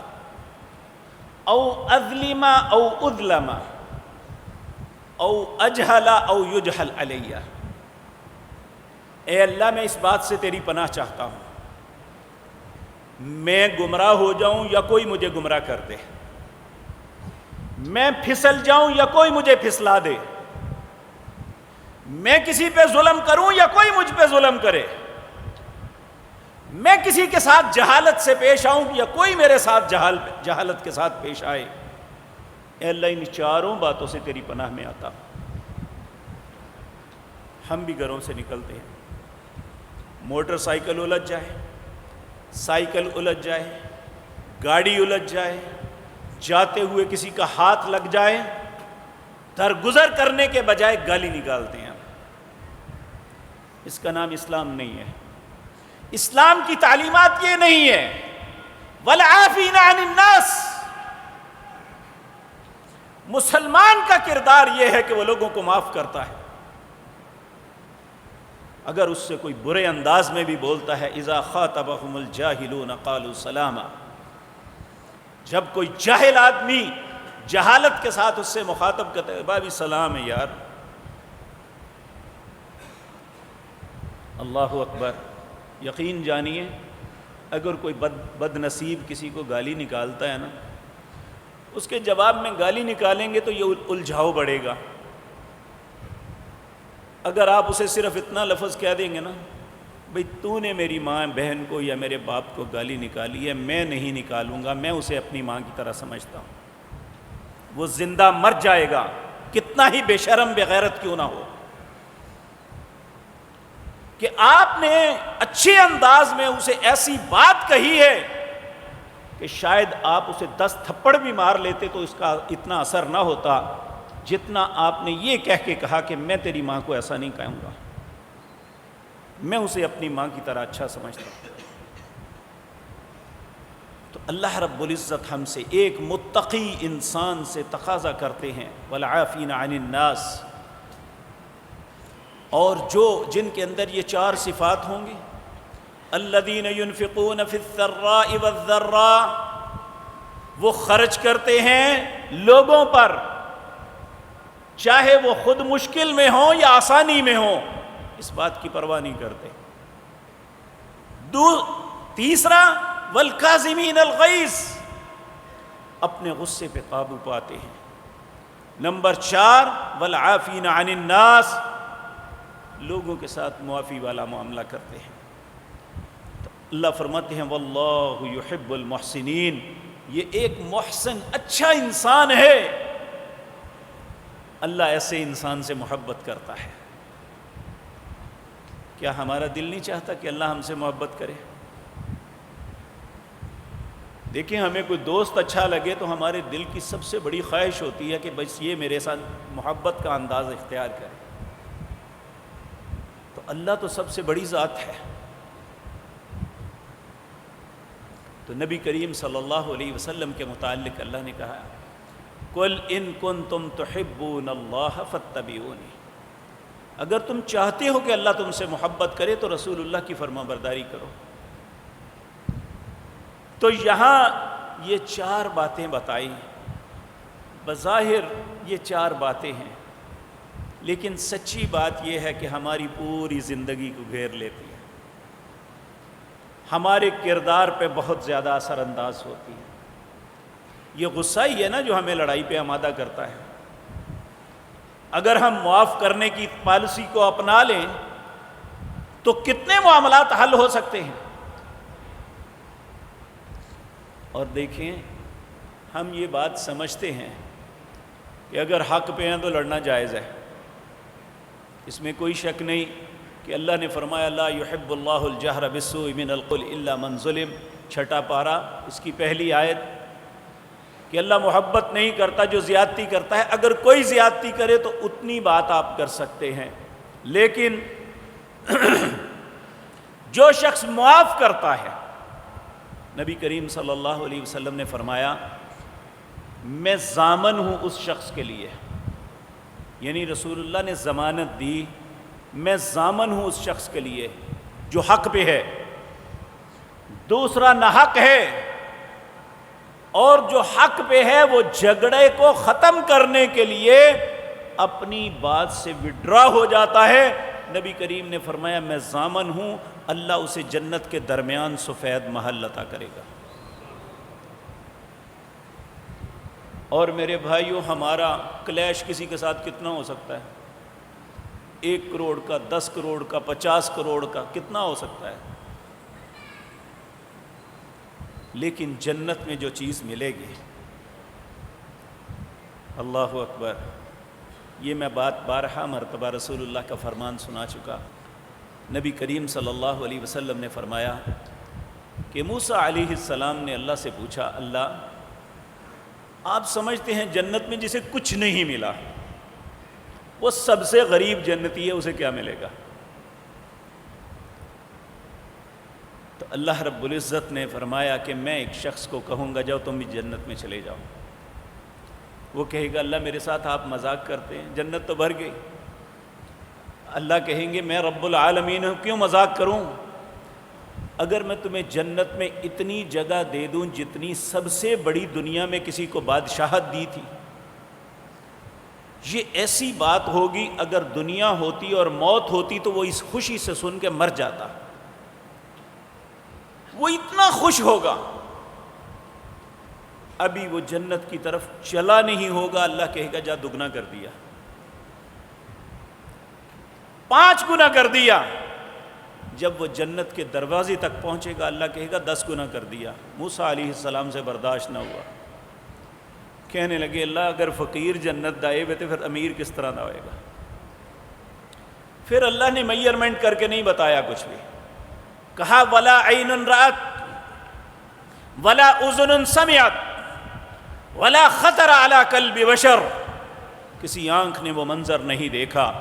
او اظلم او اظلم او اجہل او یجہل علیہ۔ اے اللہ میں اس بات سے تیری پناہ چاہتا ہوں، میں گمراہ ہو جاؤں یا کوئی مجھے گمراہ کر دے، میں پھسل جاؤں یا کوئی مجھے پھسلا دے، میں کسی پہ ظلم کروں یا کوئی مجھ پہ ظلم کرے، میں کسی کے ساتھ جہالت سے پیش آؤں یا کوئی میرے ساتھ جہالت کے ساتھ پیش آئے، اے اللہ ان چاروں باتوں سے تیری پناہ میں آتا ہوں۔ ہم بھی گھروں سے نکلتے ہیں، موٹر سائیکل الجھ جائے، سائیکل الجھ جائے، گاڑی الجھ جائے، جاتے ہوئے کسی کا ہاتھ لگ جائے، درگزر کرنے کے بجائے گالی نکالتے ہیں۔ اس کا نام اسلام نہیں ہے، اسلام کی تعلیمات یہ نہیں ہے۔ والعافین عن الناس، مسلمان کا کردار یہ ہے کہ وہ لوگوں کو معاف کرتا ہے، اگر اس سے کوئی برے انداز میں بھی بولتا ہے، اذا خاطبہم الجاہلون قالوا سلاما، جب کوئی جاہل آدمی جہالت کے ساتھ اس سے مخاطب کرتا ہے، بھائی سلام ہے یار۔ اللہ اکبر، یقین جانیے اگر کوئی بد نصیب کسی کو گالی نکالتا ہے نا، اس کے جواب میں گالی نکالیں گے تو یہ الجھاؤ بڑھے گا. اگر آپ اسے صرف اتنا لفظ کہہ دیں گے نا، بھئی تو نے میری ماں بہن کو یا میرے باپ کو گالی نکالی ہے، میں نہیں نکالوں گا، میں اسے اپنی ماں کی طرح سمجھتا ہوں، وہ زندہ مر جائے گا، کتنا ہی بے شرم بے غیرت کیوں نہ ہو. کہ آپ نے اچھے انداز میں اسے ایسی بات کہی ہے کہ شاید آپ اسے 10 تھپڑ بھی مار لیتے تو اس کا اتنا اثر نہ ہوتا جتنا آپ نے یہ کہہ کے کہا کہ میں تیری ماں کو ایسا نہیں کہوں گا، میں اسے اپنی ماں کی طرح اچھا سمجھتا ہوں. تو اللہ رب العزت ہم سے ایک متقی انسان سے تقاضا کرتے ہیں والعافین عن الناس، اور جن کے اندر یہ 4 صفات ہوں گی، الذین ينفقون فی السراء والضراء، وہ خرچ کرتے ہیں لوگوں پر چاہے وہ خود مشکل میں ہوں یا آسانی میں ہوں، اس بات کی پرواہ نہیں کرتے. تیسرا والکاظمین الغیظ، اپنے غصے پہ قابو پاتے ہیں. نمبر 4 والعافین عن الناس، لوگوں کے ساتھ معافی والا معاملہ کرتے ہیں. تو اللہ فرماتے ہیں واللہ یحب المحسنین، یہ ایک محسن اچھا انسان ہے، اللہ ایسے انسان سے محبت کرتا ہے. کیا ہمارا دل نہیں چاہتا کہ اللہ ہم سے محبت کرے؟ دیکھیں، ہمیں کوئی دوست اچھا لگے تو ہمارے دل کی سب سے بڑی خواہش ہوتی ہے کہ بس یہ میرے ساتھ محبت کا انداز اختیار کرے. تو اللہ تو سب سے بڑی ذات ہے. تو نبی کریم صلی اللہ علیہ وسلم کے متعلق اللہ نے کہا قُلْ إِن كُنتُمْ تُحِبُّونَ اللَّهَ فَاتَّبِعُونِي، اگر تم چاہتے ہو کہ اللہ تم سے محبت کرے تو رسول اللہ کی فرما برداری کرو. تو یہاں یہ 4 باتیں بتائی، بظاہر یہ 4 باتیں ہیں، لیکن سچی بات یہ ہے کہ ہماری پوری زندگی کو گھیر لیتی ہے، ہمارے کردار پہ بہت زیادہ اثر انداز ہوتی ہے. یہ غصہ ہی ہے نا جو ہمیں لڑائی پہ آمادہ کرتا ہے. اگر ہم معاف کرنے کی پالیسی کو اپنا لیں تو کتنے معاملات حل ہو سکتے ہیں. اور دیکھیں، ہم یہ بات سمجھتے ہیں کہ اگر حق پہ ہیں تو لڑنا جائز ہے، اس میں کوئی شک نہیں کہ اللہ نے فرمایا لا يحب اللہ الجہر بالسوء من القول الا من ظلم، 6 پارہ، اس کی پہلی آیت، کہ اللہ محبت نہیں کرتا جو زیادتی کرتا ہے. اگر کوئی زیادتی کرے تو اتنی بات آپ کر سکتے ہیں، لیکن جو شخص معاف کرتا ہے، نبی کریم صلی اللہ علیہ وسلم نے فرمایا میں ضامن ہوں اس شخص کے لیے، یعنی رسول اللہ نے ضمانت دی میں ضامن ہوں اس شخص کے لیے جو حق پہ ہے، دوسرا ناحق ہے، اور جو حق پہ ہے وہ جھگڑے کو ختم کرنے کے لیے اپنی بات سے وڈرا ہو جاتا ہے. نبی کریم نے فرمایا میں ضامن ہوں، اللہ اسے جنت کے درمیان سفید محل عطا کرے گا. اور میرے بھائیوں، ہمارا کلیش کسی کے ساتھ کتنا ہو سکتا ہے؟ 1 کروڑ کا، 10 کروڑ کا، 50 کروڑ کا، کتنا ہو سکتا ہے؟ لیکن جنت میں جو چیز ملے گی، اللہ اکبر، یہ میں بات 12 مرتبہ رسول اللہ کا فرمان سنا چکا. نبی کریم صلی اللہ علیہ وسلم نے فرمایا کہ موسیٰ علیہ السلام نے اللہ سے پوچھا اللہ آپ سمجھتے ہیں جنت میں جسے کچھ نہیں ملا وہ سب سے غریب جنتی ہے، اسے کیا ملے گا؟ تو اللہ رب العزت نے فرمایا کہ میں ایک شخص کو کہوں گا جاؤ تم بھی جنت میں چلے جاؤ. وہ کہے گا اللہ میرے ساتھ آپ مذاق کرتے ہیں، جنت تو بھر گئی. اللہ کہیں گے میں رب العالمین ہوں، کیوں مذاق کروں؟ اگر میں تمہیں جنت میں اتنی جگہ دے دوں جتنی سب سے بڑی دنیا میں کسی کو بادشاہت دی تھی. یہ ایسی بات ہوگی اگر دنیا ہوتی اور موت ہوتی تو وہ اس خوشی سے سن کے مر جاتا. وہ اتنا خوش ہوگا. ابھی وہ جنت کی طرف چلا نہیں ہوگا، اللہ کہے گا جا دگنا کر دیا، 5 گنا کر دیا۔ جب وہ جنت کے دروازے تک پہنچے گا اللہ کہے گا 10 گنا کر دیا۔ موسیٰ علیہ السلام سے برداشت نہ ہوا، کہنے لگے اللہ اگر فقیر جنت دائے ہوئے تو پھر امیر کس طرح دائے گا؟ پھر اللہ نے میئرمنٹ کر کے نہیں بتایا کچھ بھی، کہا ولا عین رأت ولا اذن سمعت ولا خطر علی قلب بشر، کسی آنکھ نے وہ منظر نہیں دیکھا،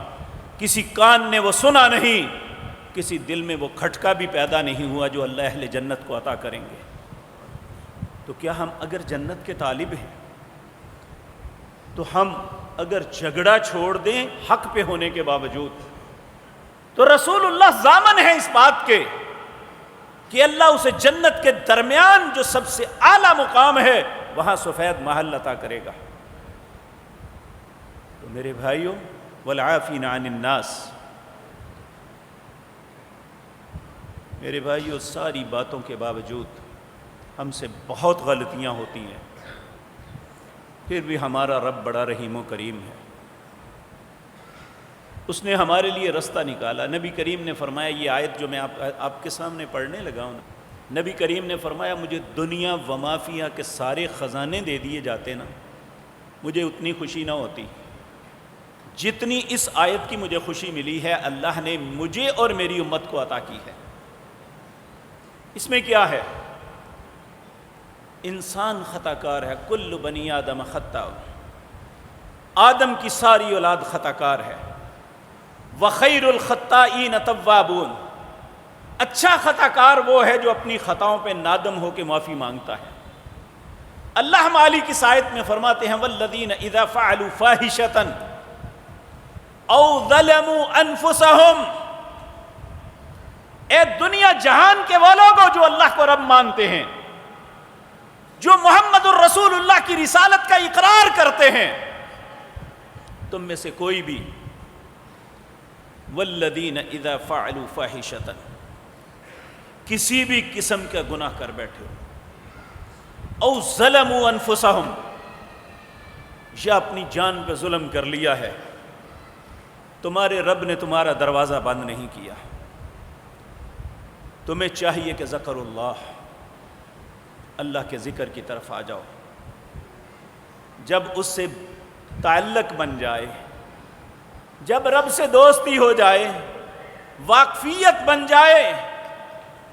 کسی کان نے وہ سنا نہیں، کسی دل میں وہ کھٹکا بھی پیدا نہیں ہوا جو اللہ اہل جنت کو عطا کریں گے۔ تو کیا ہم اگر جنت کے طالب ہیں تو ہم اگر جھگڑا چھوڑ دیں حق پہ ہونے کے باوجود، تو رسول اللہ ضامن ہے اس بات کے کہ اللہ اسے جنت کے درمیان جو سب سے اعلیٰ مقام ہے وہاں سفید محل عطا کرے گا۔ تو میرے بھائیوں والعافین عن الناس، میرے بھائیوں ساری باتوں کے باوجود ہم سے بہت غلطیاں ہوتی ہیں، پھر بھی ہمارا رب بڑا رحیم و کریم ہے، اس نے ہمارے لیے رستہ نکالا۔ نبی کریم نے فرمایا، یہ آیت جو میں آپ کے سامنے پڑھنے لگا ہوں، نبی کریم نے فرمایا مجھے دنیا و ما فیہا کے سارے خزانے دے دیے جاتے نا، مجھے اتنی خوشی نہ ہوتی جتنی اس آیت کی مجھے خوشی ملی ہے اللہ نے مجھے اور میری امت کو عطا کی ہے۔ اس میں کیا ہے؟ انسان خطا کار ہے، کل بنی آدم خطاء، آدم کی ساری اولاد خطا کار ہے، وخیر الخطائین توابون، اچھا خطا کار وہ ہے جو اپنی خطاؤں پہ نادم ہو کے معافی مانگتا ہے۔ اللہ مالک اس آیت میں فرماتے ہیں والذین اذا فعلوا فاحشۃ او ظلموا انفسهم، اے دنیا جہان کے وہ لوگ جو اللہ کو رب مانتے ہیں، جو محمد الرسول اللہ کی رسالت کا اقرار کرتے ہیں، تم میں سے کوئی بھی والذین اذا فعلوا فاحشۃ، کسی بھی قسم کا گناہ کر بیٹھے ہو، او ظلموا انفسهم، یا اپنی جان پہ ظلم کر لیا ہے، تمہارے رب نے تمہارا دروازہ بند نہیں کیا، تمہیں چاہیے کہ ذکر اللہ کے ذکر کی طرف آ جاؤ۔ جب اس سے تعلق بن جائے، جب رب سے دوستی ہو جائے، واقفیت بن جائے،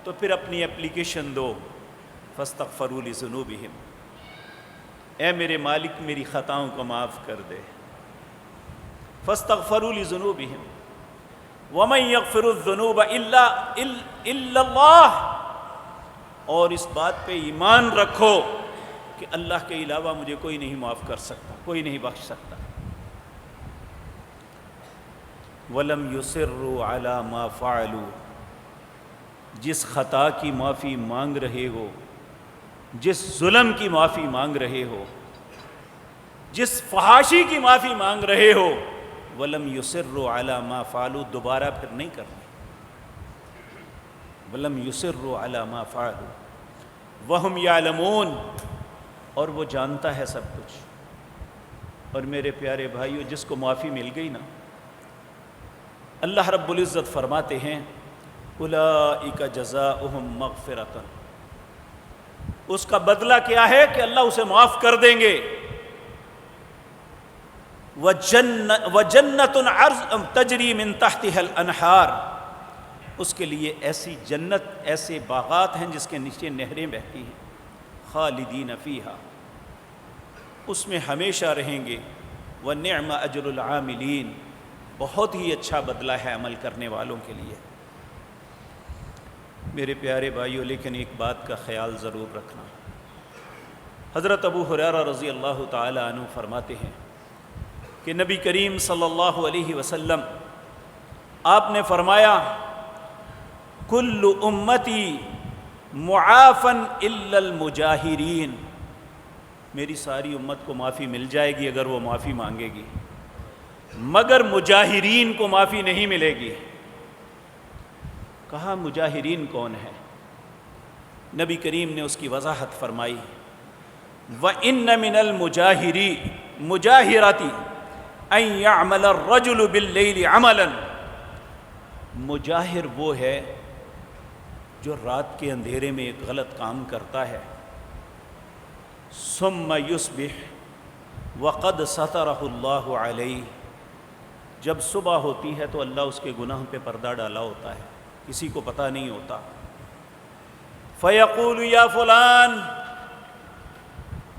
تو پھر اپنی اپلیکیشن دو، فاستغفروا لذنوبہم، اے میرے مالک میری خطاؤں کو معاف کر دے، فاستغفروا لذنوبہم ومن یغفر الذنوب الا اللہ، اور اس بات پہ ایمان رکھو کہ اللہ کے علاوہ مجھے کوئی نہیں معاف کر سکتا، کوئی نہیں بخش سکتا۔ وَلَمْ يُصِرُّوا عَلَى مَا فَعَلُوا، جس خطا کی معافی مانگ رہے ہو، جس ظلم کی معافی مانگ رہے ہو، جس فحاشی کی معافی مانگ رہے ہو، وَلَمْ يُصِرُّوا عَلَى مَا فَعَلُوا، دوبارہ پھر نہیں کرنا، وَلَمْ يُصِرُّوا عَلَى مَا فَعَلُوا وَهُمْ يَعْلَمُونَ، اور وہ جانتا ہے سب کچھ۔ اور میرے پیارے بھائیو، جس کو معافی مل گئی نا، اللہ رب العزت فرماتے ہیں اولئک جزاؤہم مغفرۃ، اس کا بدلہ کیا ہے کہ اللہ اسے معاف کر دیں گے، وجنت تجری من تحتها الانہار، اس کے لیے ایسی جنت، ایسے باغات ہیں جس کے نیچے نہریں بہتی ہیں، خالدین فیہا، اس میں ہمیشہ رہیں گے، ونعم اجر العاملین، بہت ہی اچھا بدلہ ہے عمل کرنے والوں کے لیے۔ میرے پیارے بھائیوں، لیکن ایک بات کا خیال ضرور رکھنا، حضرت ابو ہریرہ رضی اللہ تعالی عنہ فرماتے ہیں کہ نبی کریم صلی اللہ علیہ وسلم آپ نے فرمایا کل امتی معافن الا المجاہرین، میری ساری امت کو معافی مل جائے گی اگر وہ معافی مانگے گی، مگر مجاہرین کو معافی نہیں ملے گی۔ کہا مجاہرین کون ہے؟ نبی کریم نے اس کی وضاحت فرمائی، وَإِنَّ مِنَ الْمُجَاهِرَةِ أَن يَعْمَلَ الرَّجُلُ بِاللَّيْلِ عَمَلًا، مجاہر وہ ہے جو رات کے اندھیرے میں ایک غلط کام کرتا ہے، ثم يصبح وقد سترہ اللہ علیہ، جب صبح ہوتی ہے تو اللہ اس کے گناہ پہ پردہ ڈالا ہوتا ہے، کسی کو پتہ نہیں ہوتا، فیقول یا فلان،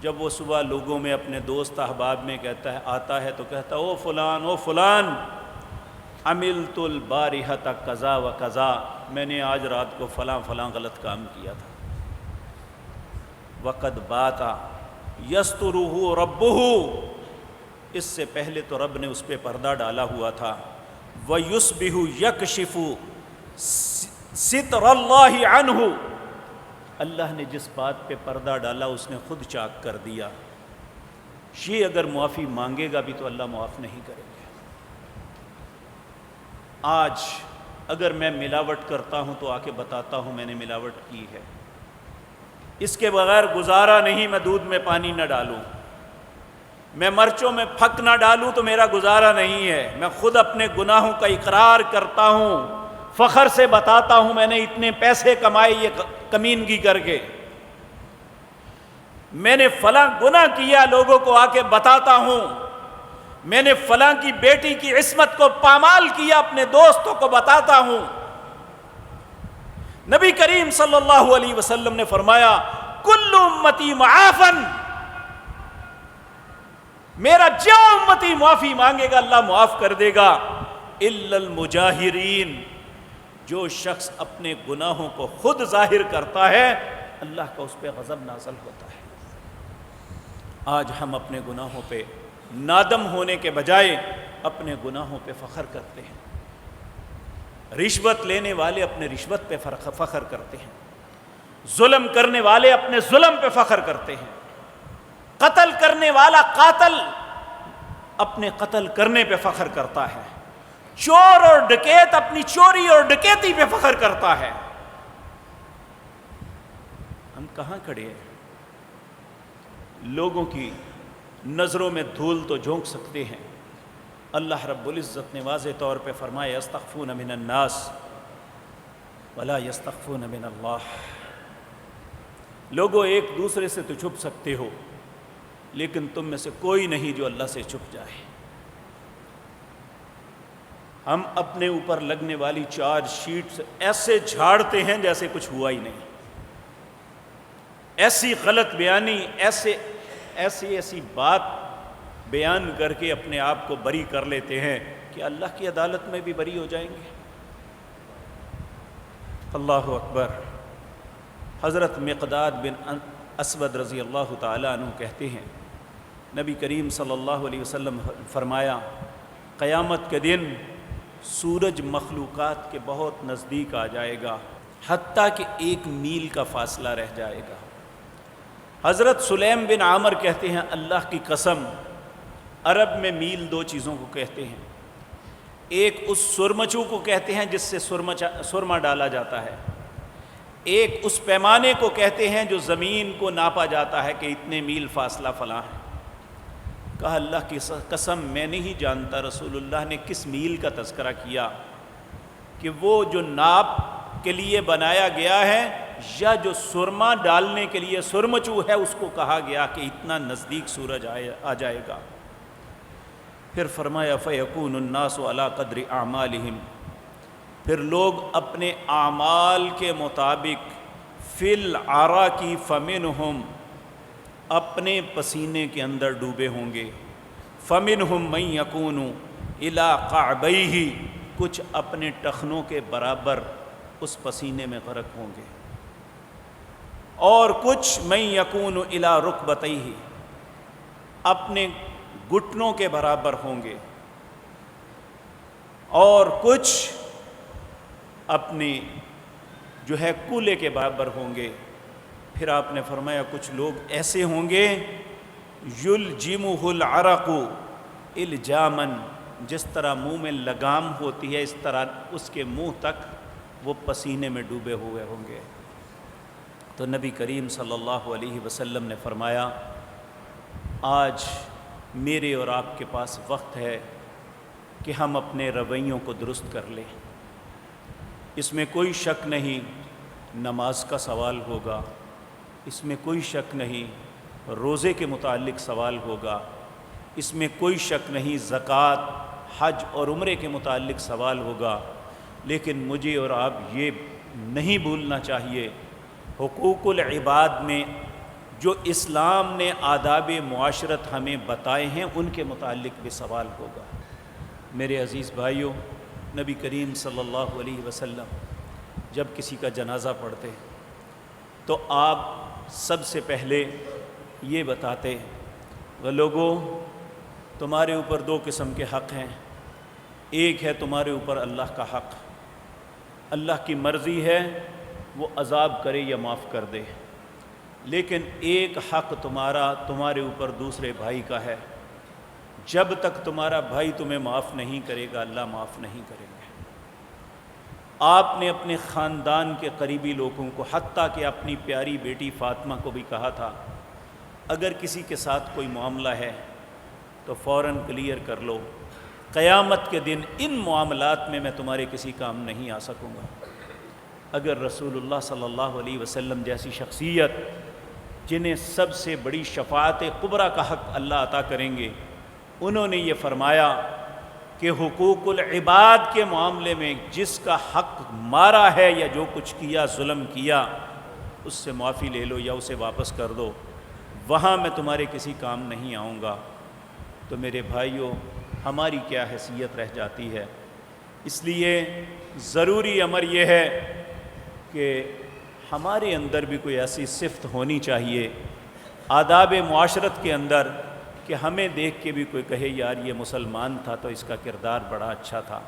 جب وہ صبح لوگوں میں اپنے دوست احباب میں کہتا ہے، آتا ہے تو کہتا ہے او فلان او فلان، عملت البارحۃ کذا و کذا، میں نے آج رات کو فلاں فلاں غلط کام کیا تھا، وقد بات یسترہ ربہ، اس سے پہلے تو رب نے اس پہ پردہ ڈالا ہوا تھا، ویصبح یکشف ستر اللہ عنہ، اللہ نے جس بات پہ پردہ ڈالا اس نے خود چاک کر دیا، یہ اگر معافی مانگے گا بھی تو اللہ معاف نہیں کرے گا۔ آج اگر میں ملاوٹ کرتا ہوں تو آ کے بتاتا ہوں میں نے ملاوٹ کی ہے، اس کے بغیر گزارا نہیں، میں دودھ میں پانی نہ ڈالوں، میں مرچوں میں پھک نہ ڈالوں تو میرا گزارا نہیں ہے، میں خود اپنے گناہوں کا اقرار کرتا ہوں، فخر سے بتاتا ہوں میں نے اتنے پیسے کمائے یہ کمینگی کر کے، میں نے فلاں گناہ کیا لوگوں کو آ کے بتاتا ہوں، میں نے فلاں کی بیٹی کی عصمت کو پامال کیا اپنے دوستوں کو بتاتا ہوں۔ نبی کریم صلی اللہ علیہ وسلم نے فرمایا کل امتی معافن، میرا جو امتی معافی مانگے گا اللہ معاف کر دے گا، الا المجاہرین، جو شخص اپنے گناہوں کو خود ظاہر کرتا ہے اللہ کا اس پہ غضب نازل ہوتا ہے۔ آج ہم اپنے گناہوں پہ نادم ہونے کے بجائے اپنے گناہوں پہ فخر کرتے ہیں، رشوت لینے والے اپنے رشوت پہ فخر کرتے ہیں، ظلم کرنے والے اپنے ظلم پہ فخر کرتے ہیں، قتل کرنے والا قاتل اپنے قتل کرنے پہ فخر کرتا ہے، چور اور ڈکیت اپنی چوری اور ڈکیتی پہ فخر کرتا ہے۔ ہم کہاں کھڑے ہیں؟ لوگوں کی نظروں میں دھول تو جھونک سکتے ہیں، اللہ رب العزت نے واضح طور پہ فرمایا یستخفون من الناس ولا یستخفون من اللہ، لوگوں ایک دوسرے سے تو چھپ سکتے ہو لیکن تم میں سے کوئی نہیں جو اللہ سے چھپ جائے۔ ہم اپنے اوپر لگنے والی چارج شیٹ سے ایسے جھاڑتے ہیں جیسے کچھ ہوا ہی نہیں، ایسی غلط بیانی، ایسی بات بیان کر کے اپنے آپ کو بری کر لیتے ہیں کہ اللہ کی عدالت میں بھی بری ہو جائیں گے۔ اللہ اکبر۔ حضرت مقداد بن اسود رضی اللہ تعالیٰ عنہ کہتے ہیں نبی کریم صلی اللہ علیہ وسلم فرمایا قیامت کے دن سورج مخلوقات کے بہت نزدیک آ جائے گا حتیٰ کہ 1 میل کا فاصلہ رہ جائے گا۔ حضرت سلیم بن عامر کہتے ہیں اللہ کی قسم، عرب میں میل 2 چیزوں کو کہتے ہیں، ایک اس سرمچوں کو کہتے ہیں جس سے سرما ڈالا جاتا ہے، ایک اس پیمانے کو کہتے ہیں جو زمین کو ناپا جاتا ہے کہ اتنے میل فاصلہ فلاں ہے۔ کہا اللہ کی قسم میں نہیں جانتا رسول اللہ نے کس میل کا تذکرہ کیا، کہ وہ جو ناپ کے لیے بنایا گیا ہے یا جو سرما ڈالنے کے لیے سرمچو ہے اس کو کہا گیا کہ اتنا نزدیک سورج آ جائے گا۔ پھر فرمایا فَيَكُونُ النَّاسُ عَلَىٰ قَدْرِ أَعْمَالِهِمْ، پھر لوگ اپنے اعمال کے مطابق فِي الْعَرَاقِ فَمِنْهُمْ، اپنے پسینے کے اندر ڈوبے ہوں گے، فَمِنْهُمْ مَنْ يَكُونُ إِلَىٰ قَعْبَيْهِ، کچھ اپنے ٹخنوں کے برابر اس پسینے میں غرق ہوں گے، اور کچھ مَنْ يَكُونُ إِلَىٰ رُكْبَتَيْهِ، اپنے گھٹنوں کے برابر ہوں گے، اور کچھ اپنی جو ہے کولے کے برابر ہوں گے۔ پھر آپ نے فرمایا کچھ لوگ ایسے ہوں گے یلجمہ العرق الجاما، جس طرح منہ میں لگام ہوتی ہے اس طرح اس کے منہ تک وہ پسینے میں ڈوبے ہوئے ہوں گے۔ تو نبی کریم صلی اللہ علیہ وسلم نے فرمایا آج میرے اور آپ کے پاس وقت ہے کہ ہم اپنے رویوں کو درست کر لیں۔ اس میں کوئی شک نہیں نماز کا سوال ہوگا، اس میں کوئی شک نہیں روزے کے متعلق سوال ہوگا، اس میں کوئی شک نہیں زکوٰۃ، حج اور عمرے کے متعلق سوال ہوگا، لیکن مجھے اور آپ یہ نہیں بھولنا چاہیے حقوق العباد میں جو اسلام نے آداب معاشرت ہمیں بتائے ہیں ان کے متعلق بھی سوال ہوگا۔ میرے عزیز بھائیوں، نبی کریم صلی اللہ علیہ وسلم جب کسی کا جنازہ پڑھتے تو آپ سب سے پہلے یہ بتاتے وہ لوگوں تمہارے اوپر دو قسم کے حق ہیں، ایک ہے تمہارے اوپر اللہ کا حق، اللہ کی مرضی ہے وہ عذاب کرے یا معاف کر دے، لیکن ایک حق تمہارے اوپر دوسرے بھائی کا ہے، جب تک تمہارا بھائی تمہیں معاف نہیں کرے گا اللہ معاف نہیں کرے گا۔ آپ نے اپنے خاندان کے قریبی لوگوں کو حتیٰ کہ اپنی پیاری بیٹی فاطمہ کو بھی کہا تھا اگر کسی کے ساتھ کوئی معاملہ ہے تو فوراً کلیئر کر لو، قیامت کے دن ان معاملات میں تمہارے کسی کام نہیں آ سکوں گا۔ اگر رسول اللہ صلی اللہ علیہ وسلم جیسی شخصیت جنہیں سب سے بڑی شفاعت کبریٰ کا حق اللہ عطا کریں گے، انہوں نے یہ فرمایا کہ حقوق العباد کے معاملے میں جس کا حق مارا ہے یا جو کچھ کیا ظلم کیا اس سے معافی لے لو یا اسے واپس کر دو، وہاں میں تمہارے کسی کام نہیں آؤں گا۔ تو میرے بھائیوں، ہماری کیا حیثیت رہ جاتی ہے؟ اس لیے ضروری امر یہ ہے کہ ہمارے اندر بھی کوئی ایسی صفت ہونی چاہیے آداب معاشرت کے اندر کہ ہمیں دیکھ کے بھی کوئی کہے یار یہ مسلمان تھا تو اس کا کردار بڑا اچھا تھا،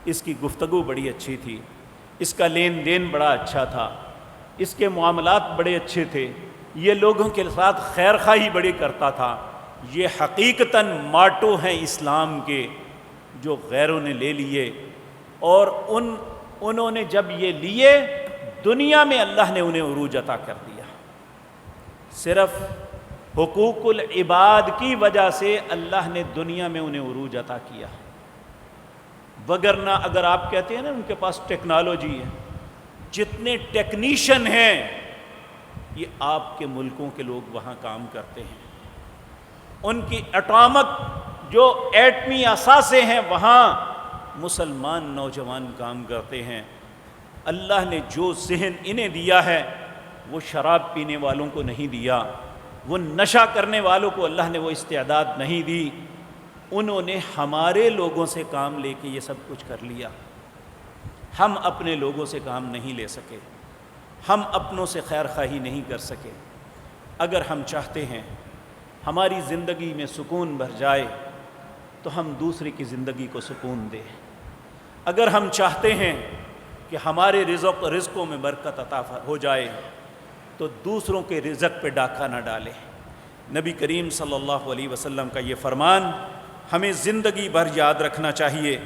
اس کی گفتگو بڑی اچھی تھی، اس کا لین دین بڑا اچھا تھا، اس کے معاملات بڑے اچھے تھے، یہ لوگوں کے ساتھ خیر خواہی بڑی کرتا تھا۔ یہ حقیقتاً ماٹو ہیں اسلام کے جو غیروں نے لے لیے، اور انہوں نے جب یہ لیے دنیا میں اللہ نے انہیں عروج عطا کر دیا۔ صرف حقوق العباد کی وجہ سے اللہ نے دنیا میں انہیں عروج عطا کیا، وگرنہ اگر آپ کہتے ہیں نا ان کے پاس ٹیکنالوجی ہے، جتنے ٹیکنیشین ہیں یہ آپ کے ملکوں کے لوگ وہاں کام کرتے ہیں، ان کی اٹامک جو ایٹمی اثاثے ہیں وہاں مسلمان نوجوان کام کرتے ہیں۔ اللہ نے جو ذہن انہیں دیا ہے وہ شراب پینے والوں کو نہیں دیا، وہ نشہ کرنے والوں کو اللہ نے وہ استعداد نہیں دی، انہوں نے ہمارے لوگوں سے کام لے کے یہ سب کچھ کر لیا۔ ہم اپنے لوگوں سے کام نہیں لے سکے، ہم اپنوں سے خیر خواہی نہیں کر سکے۔ اگر ہم چاہتے ہیں ہماری زندگی میں سکون بھر جائے تو ہم دوسرے کی زندگی کو سکون دیں۔ اگر ہم چاہتے ہیں کہ ہمارے رزقوں میں برکت عطا ہو جائے تو دوسروں کے رزق پہ ڈاکہ نہ ڈالیں۔ نبی کریم صلی اللہ علیہ وسلم کا یہ فرمان ہمیں زندگی بھر یاد رکھنا چاہیے۔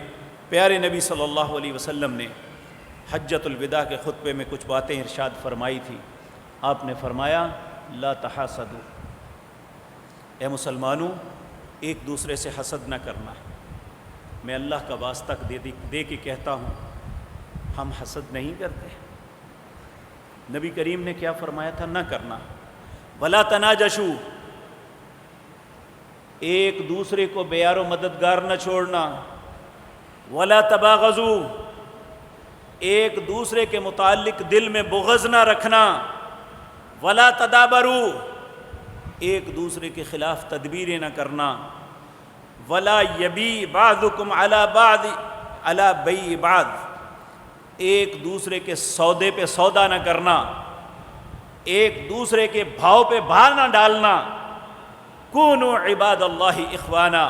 پیارے نبی صلی اللہ علیہ وسلم نے حجۃ الوداع کے خطبے میں کچھ باتیں ارشاد فرمائی تھی۔ آپ نے فرمایا لا تحاسدوا، اے مسلمانوں ایک دوسرے سے حسد نہ کرنا۔ میں اللہ کا واسطہ دے کے کہتا ہوں ہم حسد نہیں کرتے۔ نبی کریم نے کیا فرمایا تھا؟ نہ کرنا۔ ولا تناجشوا، ایک دوسرے کو بیار و مددگار نہ چھوڑنا۔ ولا تباغضوا، ایک دوسرے کے متعلق دل میں بغض نہ رکھنا۔ ولا تدابروا، ایک دوسرے کے خلاف تدبیریں نہ کرنا۔ ولا یبی بعضکم علی بعض علی بیع بعض، ایک دوسرے کے سودے پہ سودا نہ کرنا، ایک دوسرے کے بھاؤ پہ بھاؤ نہ ڈالنا۔ کونوا عباد اللہ اخوانا،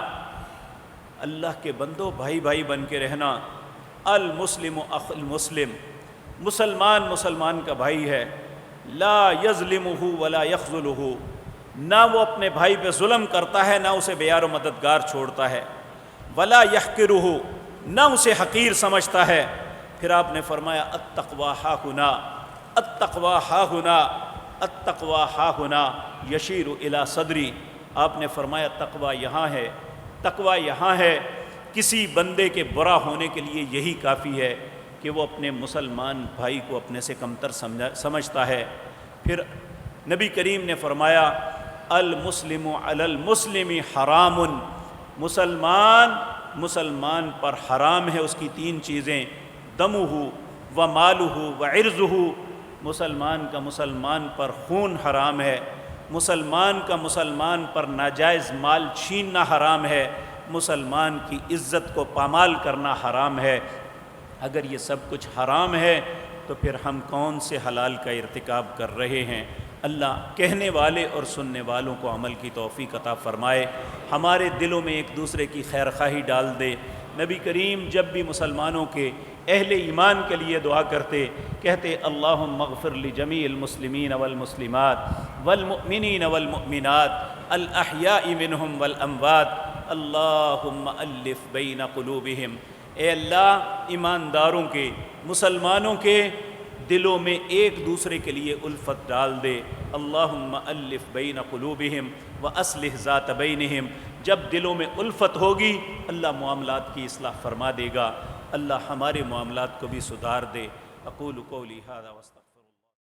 اللہ کے بندو بھائی بھائی بن کے رہنا۔ المسلم اخو المسلم، مسلمان مسلمان کا بھائی ہے۔ لا یظلمہ ولا یخذلہ، نہ وہ اپنے بھائی پہ ظلم کرتا ہے نہ اسے بیار و مددگار چھوڑتا ہے۔ ولا یحقرہ، نہ اسے حقیر سمجھتا ہے۔ پھر آپ نے فرمایا التقوی ہاہنا، التقوی ہاہنا، التقوی ہاہنا، یشیر الی صدری۔ آپ نے فرمایا تقویٰ یہاں ہے، تقویٰ یہاں ہے۔ کسی بندے کے برا ہونے کے لیے یہی کافی ہے کہ وہ اپنے مسلمان بھائی کو اپنے سے کمتر سمجھتا ہے۔ پھر نبی کریم نے فرمایا المسلم علی المسلم حرام، مسلمان پر حرام ہے اس کی تین چیزیں، دمہ و مالہ و عرضہ، مسلمان کا مسلمان پر خون حرام ہے، مسلمان کا مسلمان پر ناجائز مال چھیننا حرام ہے، مسلمان کی عزت کو پامال کرنا حرام ہے۔ اگر یہ سب کچھ حرام ہے تو پھر ہم کون سے حلال کا ارتکاب کر رہے ہیں؟ اللہ کہنے والے اور سننے والوں کو عمل کی توفیق عطا فرمائے، ہمارے دلوں میں ایک دوسرے کی خیر خواہی ڈال دے۔ نبی کریم جب بھی مسلمانوں کے اہل ایمان کے لیے دعا کرتے، کہتے اللہم اغفر لجمیع المسلمین والمسلمات والمؤمنین والمؤمنات الاحیاء منہم والاموات اللہم الف بین قلوبہم۔ اے اللہ ایمانداروں کے، مسلمانوں کے دلوں میں ایک دوسرے کے لیے الفت ڈال دے۔ اللہم الف بین قلوبہم واصلح ذات بینہم۔ جب دلوں میں الفت ہوگی اللہ معاملات کی اصلاح فرما دے گا، اللہ ہمارے معاملات کو بھی سدھار دے۔ اقول قولی ھذا واستغفر